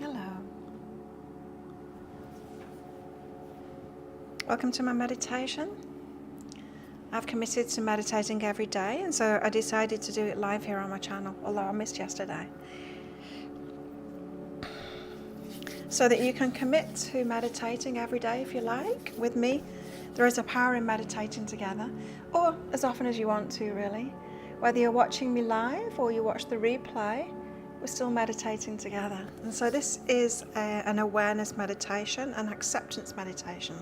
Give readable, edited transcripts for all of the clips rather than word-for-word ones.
Hello. Welcome to my meditation. I've committed to meditating every day, and so I decided to do it live here on my channel, although I missed yesterday. So that you can commit to meditating every day if you like with me. There is a power in meditating together, or as often as you want to, really. Whether you're watching me live or you watch the replay, we're still meditating together. And so this is an awareness meditation, an acceptance meditation.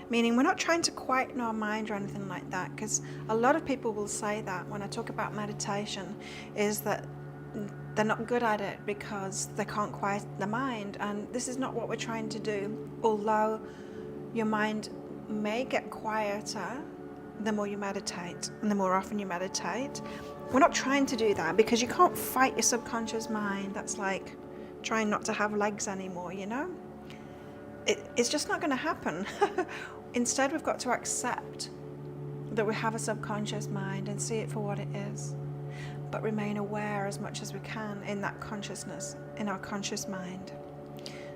Meaning we're not trying to quieten our mind or anything like that, because a lot of people will say that when I talk about meditation, is that they're not good at it because they can't quiet the mind. And this is not what we're trying to do. Although your mind may get quieter the more you meditate and the more often you meditate, we're not trying to do that, because you can't fight your subconscious mind. That's like trying not to have legs anymore, you know? It's just not going to happen. Instead, we've got to accept that we have a subconscious mind and see it for what it is, but remain aware as much as we can in that consciousness, in our conscious mind.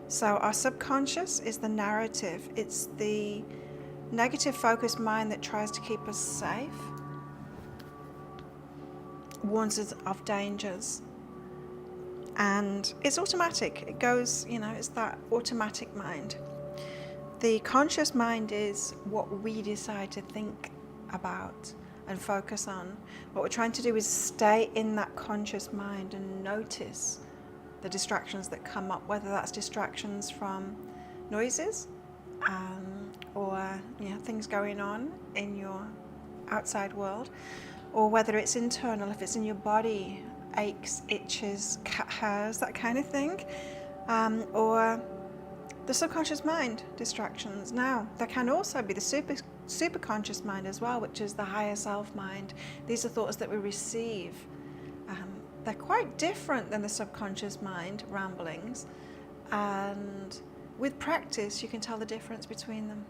So our subconscious is the narrative. It's the negative focused mind that tries to keep us safe, warns us of dangers, and it's automatic. It goes, it's that automatic mind. The conscious mind is what we decide to think about and focus on. What we're trying to do is stay in that conscious mind and notice the distractions that come up, whether that's distractions from noises or things going on in your outside world, or whether it's internal, if it's in your body, aches, itches, cat hairs, that kind of thing, or the subconscious mind distractions. Now, there can also be the super conscious mind as well, which is the higher self mind. These are thoughts that we receive. They're quite different than the subconscious mind ramblings, and with practice you can tell the difference between them.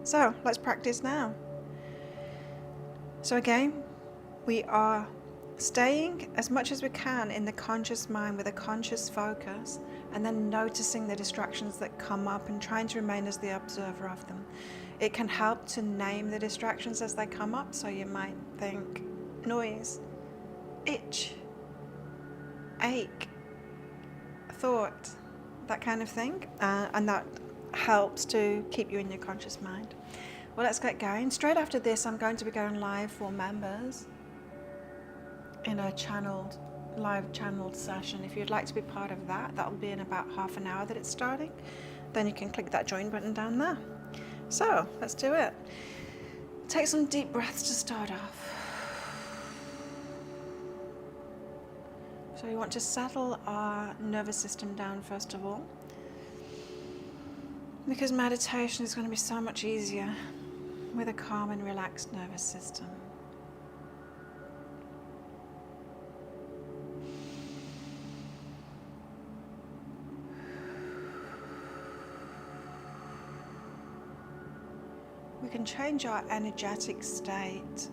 So let's practice now. So again, we are staying as much as we can in the conscious mind with a conscious focus, and then noticing the distractions that come up and trying to remain as the observer of them. It can help to name the distractions as they come up. So you might think noise, itch, ache, thought, that kind of thing, and that helps to keep you in your conscious mind. Well, let's get going. Straight after this, I'm going to be going live for members in a live channeled session. If you'd like to be part of that, that'll be in about half an hour that it's starting. Then you can click that join button down there. So let's do it. Take some deep breaths to start off. So we want to settle our nervous system down first of all, because meditation is going to be so much easier with a calm and relaxed nervous system. We can change our energetic state,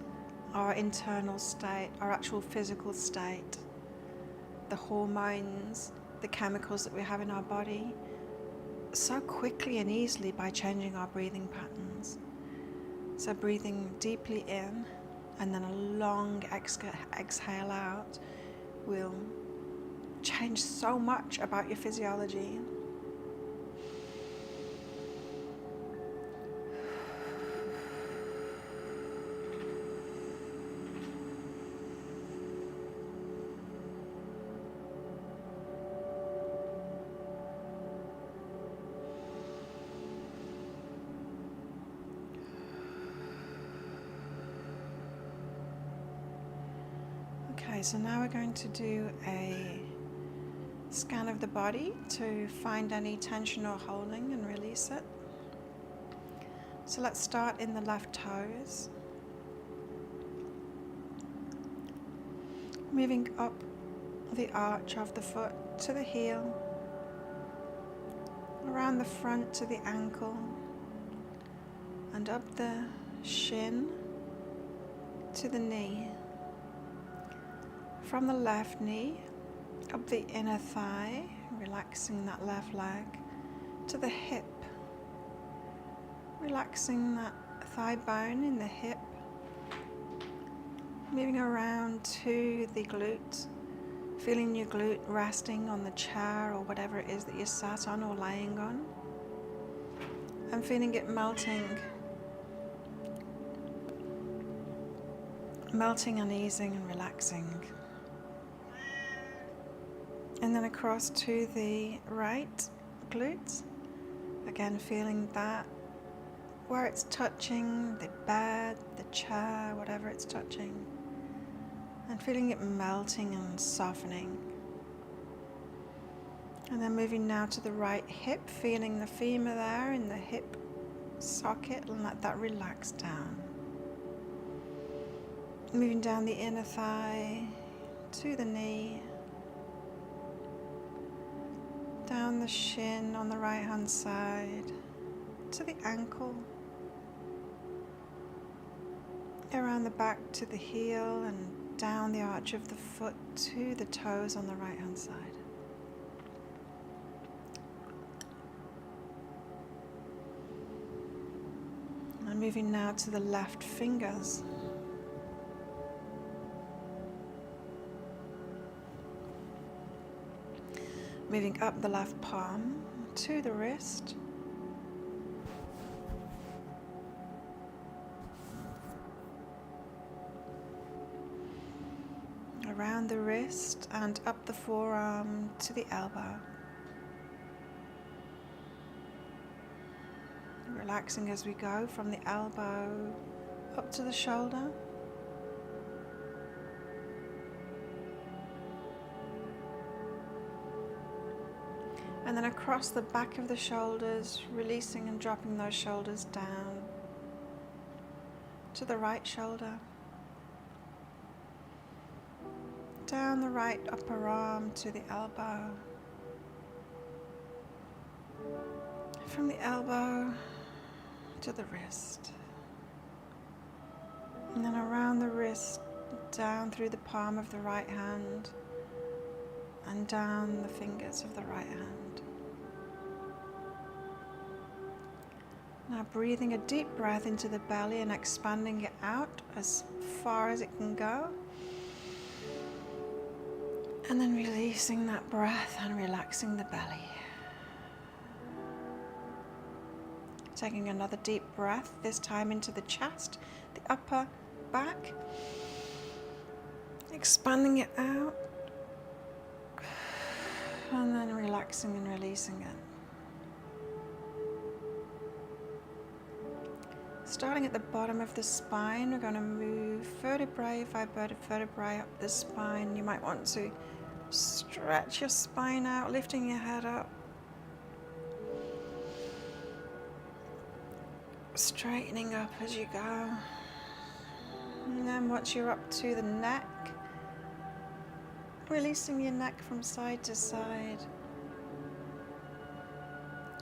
our internal state, our actual physical state, the hormones, the chemicals that we have in our body, so quickly and easily by changing our breathing patterns. So breathing deeply in and then a long exhale out will change so much about your physiology. Okay, so now we're going to do a scan of the body to find any tension or holding and release it. So let's start in the left toes, moving up the arch of the foot to the heel, around the front to the ankle, and up the shin to the knee. From the left knee up the inner thigh, relaxing that left leg, to the hip, relaxing that thigh bone in the hip, moving around to the glute, feeling your glute resting on the chair or whatever it is that you're sat on or laying on, and feeling it melting and easing and relaxing. And then across to the right glute, again feeling that where it's touching the bed, the chair, whatever it's touching, and feeling it melting and softening. And then moving now to the right hip, feeling the femur there in the hip socket, and let that relax down. Moving down the inner thigh to the knee, down the shin on the right hand side to the ankle, around the back to the heel, and down the arch of the foot to the toes on the right hand side. And moving now to the left fingers. Moving up the left palm to the wrist. Around the wrist and up the forearm to the elbow. Relaxing as we go from the elbow up to the shoulder. And then across the back of the shoulders, releasing and dropping those shoulders down to the right shoulder. Down the right upper arm to the elbow. From the elbow to the wrist. And then around the wrist, down through the palm of the right hand, and down the fingers of the right hand. Now breathing a deep breath into the belly and expanding it out as far as it can go. And then releasing that breath and relaxing the belly. Taking another deep breath, this time into the chest, the upper back. Expanding it out. And then relaxing and releasing it. Starting at the bottom of the spine, we're going to move vertebrae by vertebrae up the spine. You might want to stretch your spine out, lifting your head up. Straightening up as you go. And then once you're up to the neck, releasing your neck from side to side.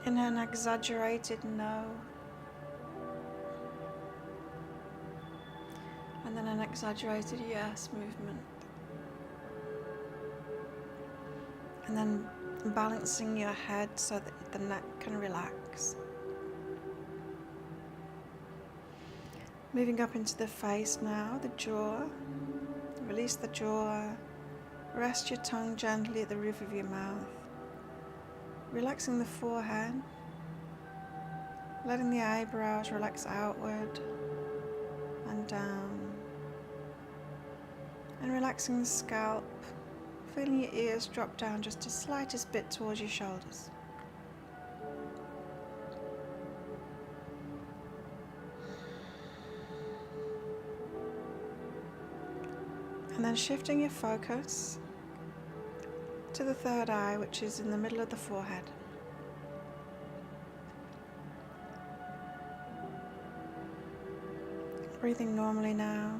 In an exaggerated no. And then an exaggerated yes movement. And then balancing your head so that the neck can relax. Moving up into the face now, the jaw. Release the jaw. Rest your tongue gently at the roof of your mouth. Relaxing the forehead. Letting the eyebrows relax outward and down. And relaxing the scalp. Feeling your ears drop down just the slightest bit towards your shoulders. And then shifting your focus to the third eye, which is in the middle of the forehead. Breathing normally now.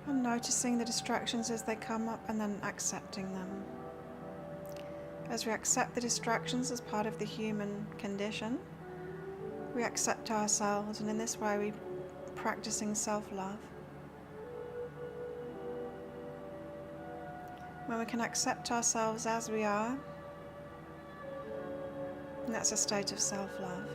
And noticing the distractions as they come up and then accepting them. As we accept the distractions as part of the human condition, we accept ourselves, and in this way we're practicing self-love. when we can accept ourselves as we are. And that's a state of self-love.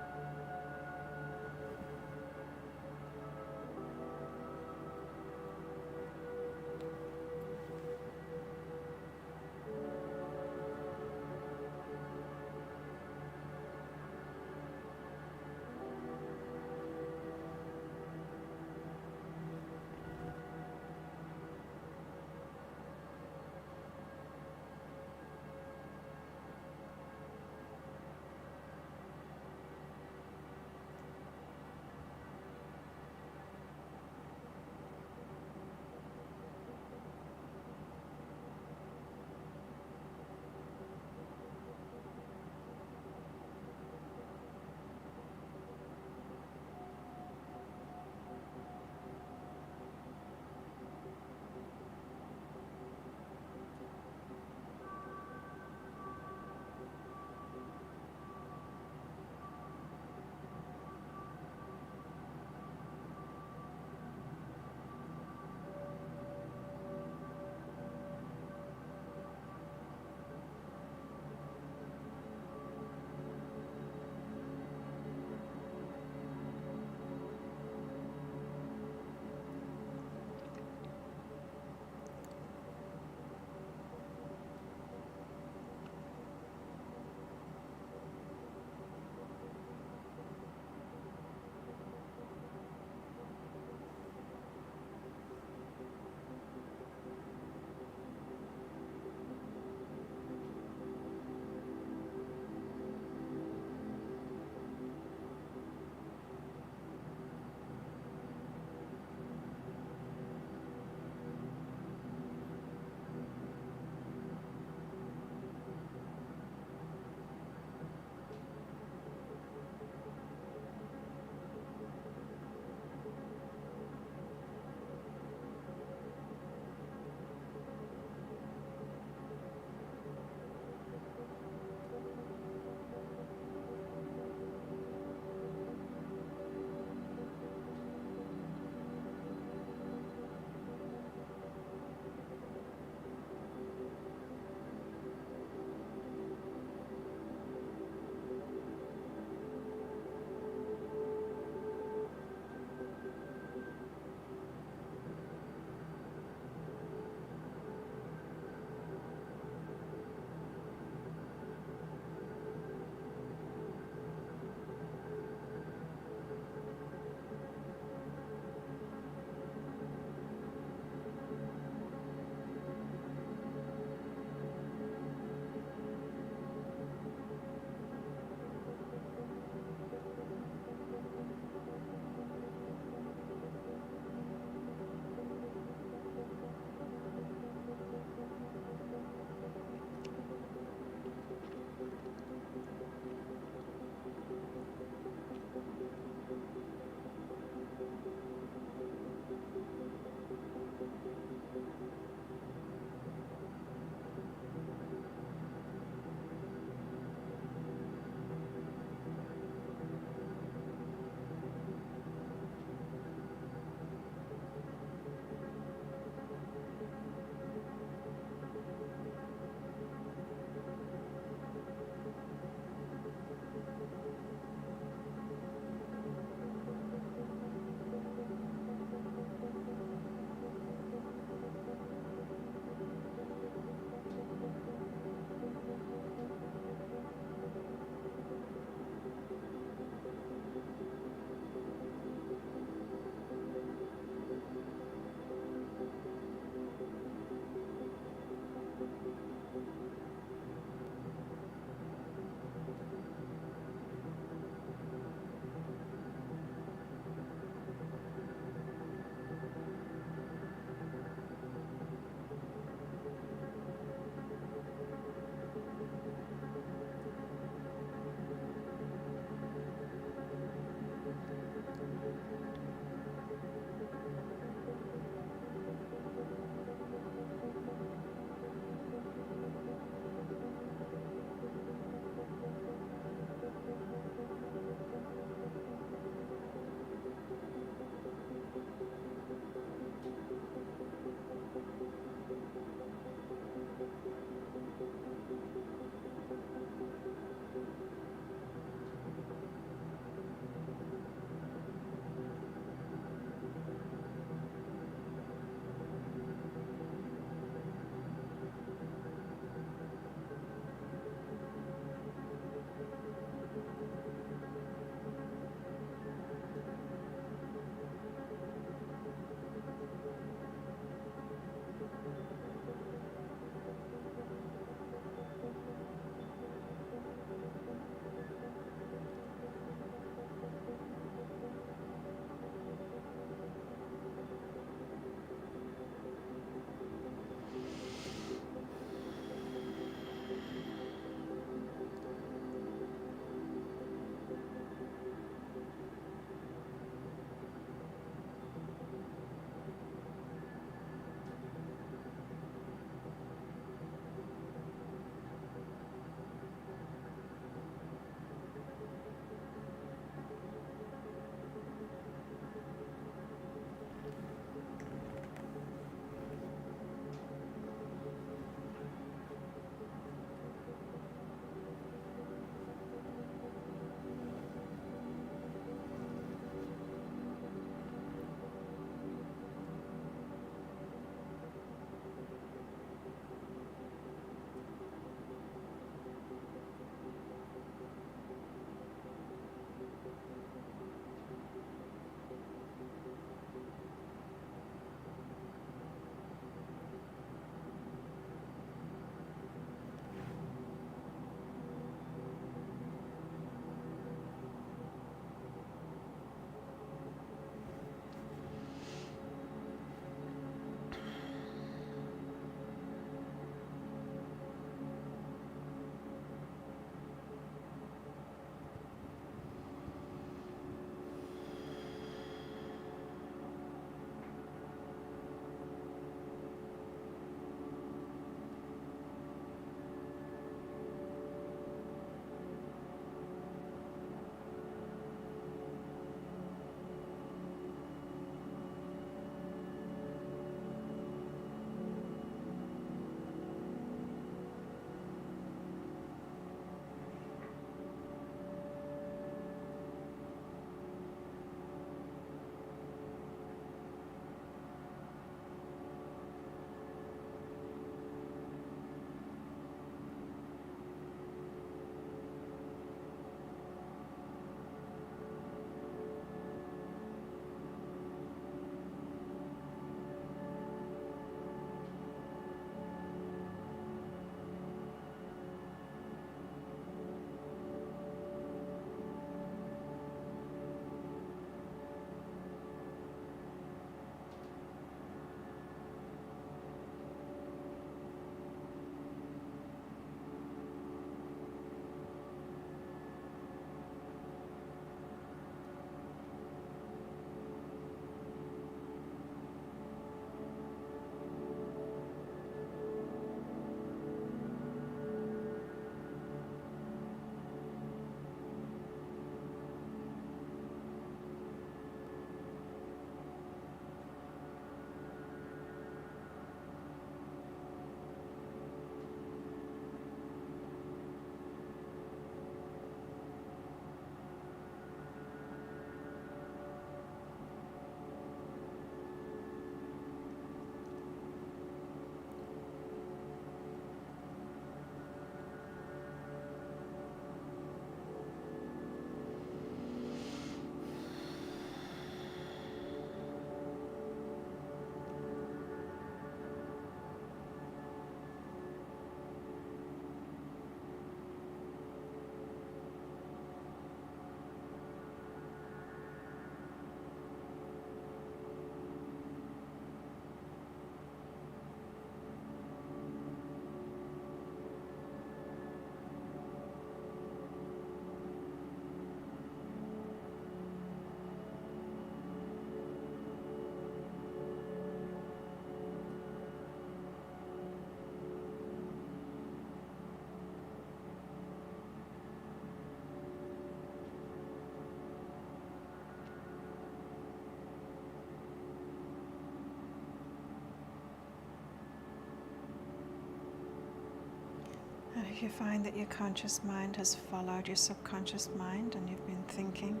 And if you find that your conscious mind has followed your subconscious mind and you've been thinking,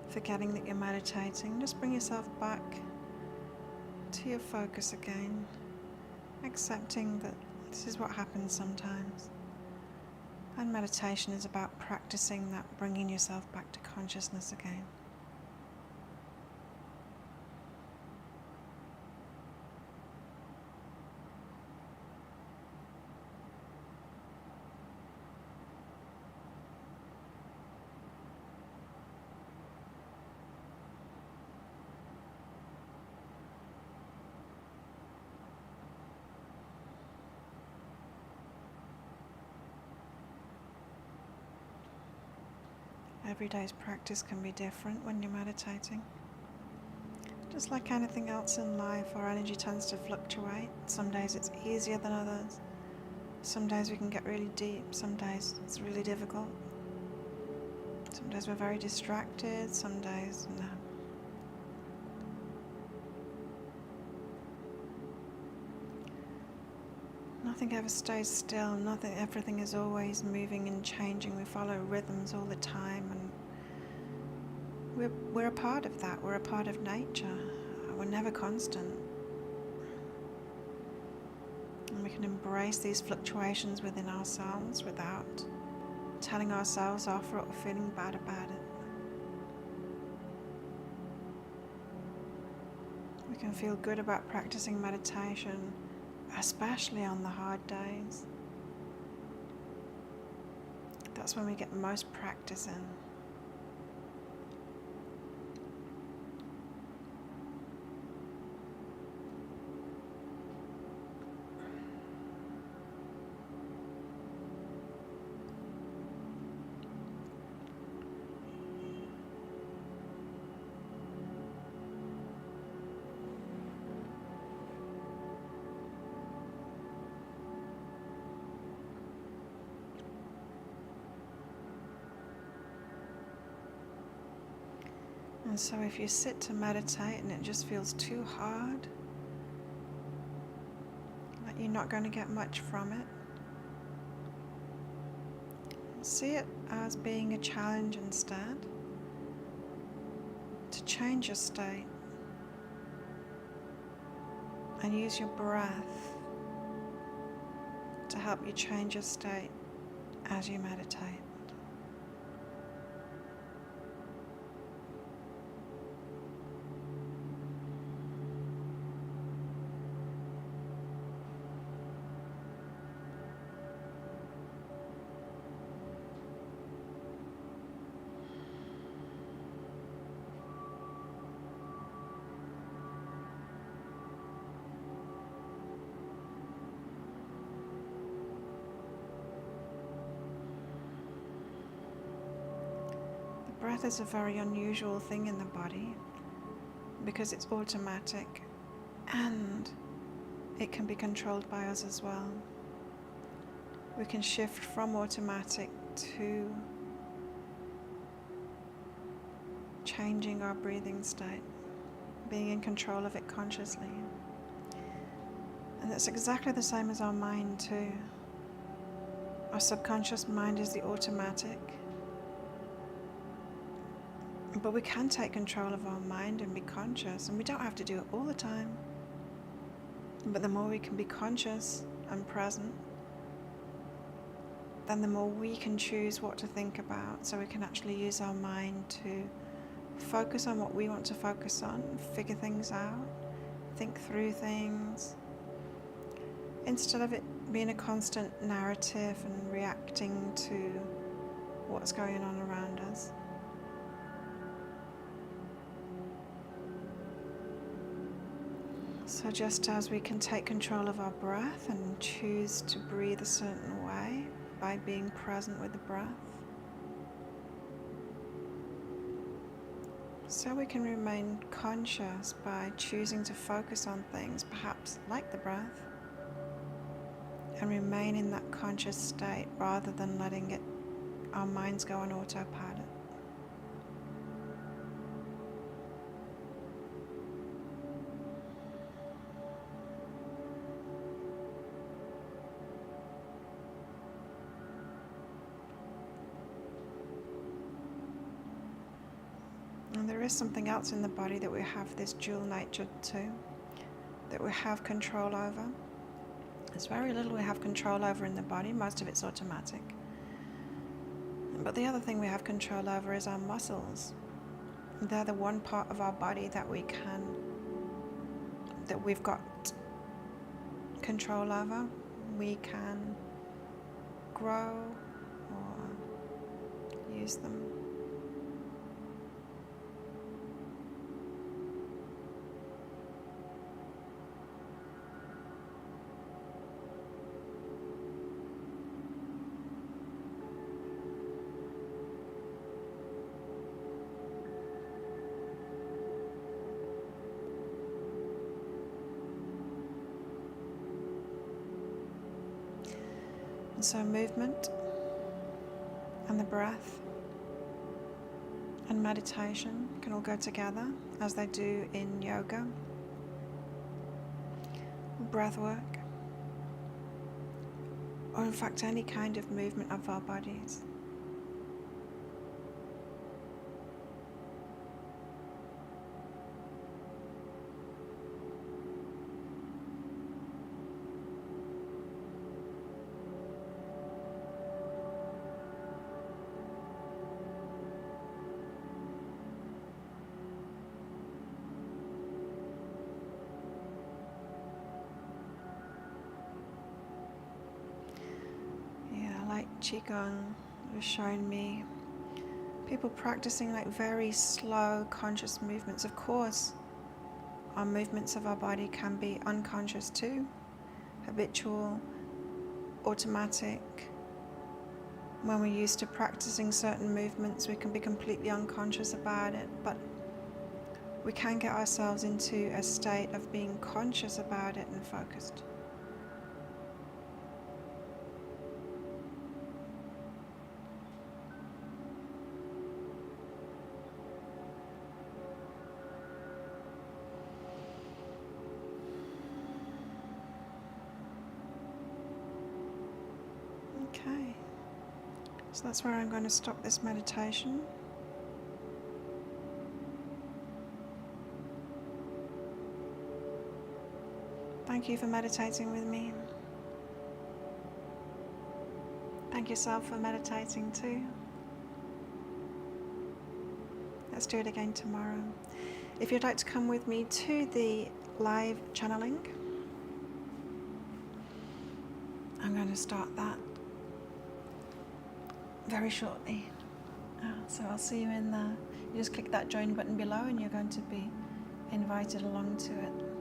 forgetting that you're meditating, just bring yourself back to your focus again, accepting that this is what happens sometimes. And meditation is about practicing that, bringing yourself back to consciousness again. Every day's practice can be different when you're meditating. Just like anything else in life, our energy tends to fluctuate. Some days it's easier than others. Some days we can get really deep. Some days it's really difficult. Some days we're very distracted. Some days, no. Nothing ever stays still. Everything is always moving and changing. We follow rhythms all the time, and we're a part of that. We're a part of nature. We're never constant. And we can embrace these fluctuations within ourselves without telling ourselves off or feeling bad about it. We can feel good about practicing meditation, especially on the hard days. That's when we get most practice in. And so if you sit to meditate and it just feels too hard, like you're not going to get much from it, see it as being a challenge instead, to change your state and use your breath to help you change your state as you meditate. Breath is a very unusual thing in the body because it's automatic and it can be controlled by us as well. We can shift from automatic to changing our breathing state, being in control of it consciously. And that's exactly the same as our mind too. Our subconscious mind is the automatic. But we can take control of our mind and be conscious, and we don't have to do it all the time. But the more we can be conscious and present, then the more we can choose what to think about, so we can actually use our mind to focus on what we want to focus on, figure things out, think through things, instead of it being a constant narrative and reacting to what's going on around us. So just as we can take control of our breath and choose to breathe a certain way by being present with the breath, so we can remain conscious by choosing to focus on things, perhaps like the breath, and remain in that conscious state rather than letting our minds go on autopilot. And there is something else in the body that we have this dual nature to, that we have control over. There's very little we have control over in the body, most of it's automatic. But the other thing we have control over is our muscles. They're the one part of our body that we've got control over. We can grow or use them. And so movement and the breath and meditation can all go together as they do in yoga, breath work, or in fact any kind of movement of our bodies. Qigong was showing me people practicing like very slow conscious movements. Of course, our movements of our body can be unconscious too, habitual, automatic. When we're used to practicing certain movements, we can be completely unconscious about it, but we can get ourselves into a state of being conscious about it and focused. Okay, so that's where I'm going to stop this meditation. Thank you for meditating with me. Thank yourself for meditating too. Let's do it again tomorrow. If you'd like to come with me to the live channeling, I'm going to start that very shortly. So I'll see you in there. You just click that join button below and you're going to be invited along to it.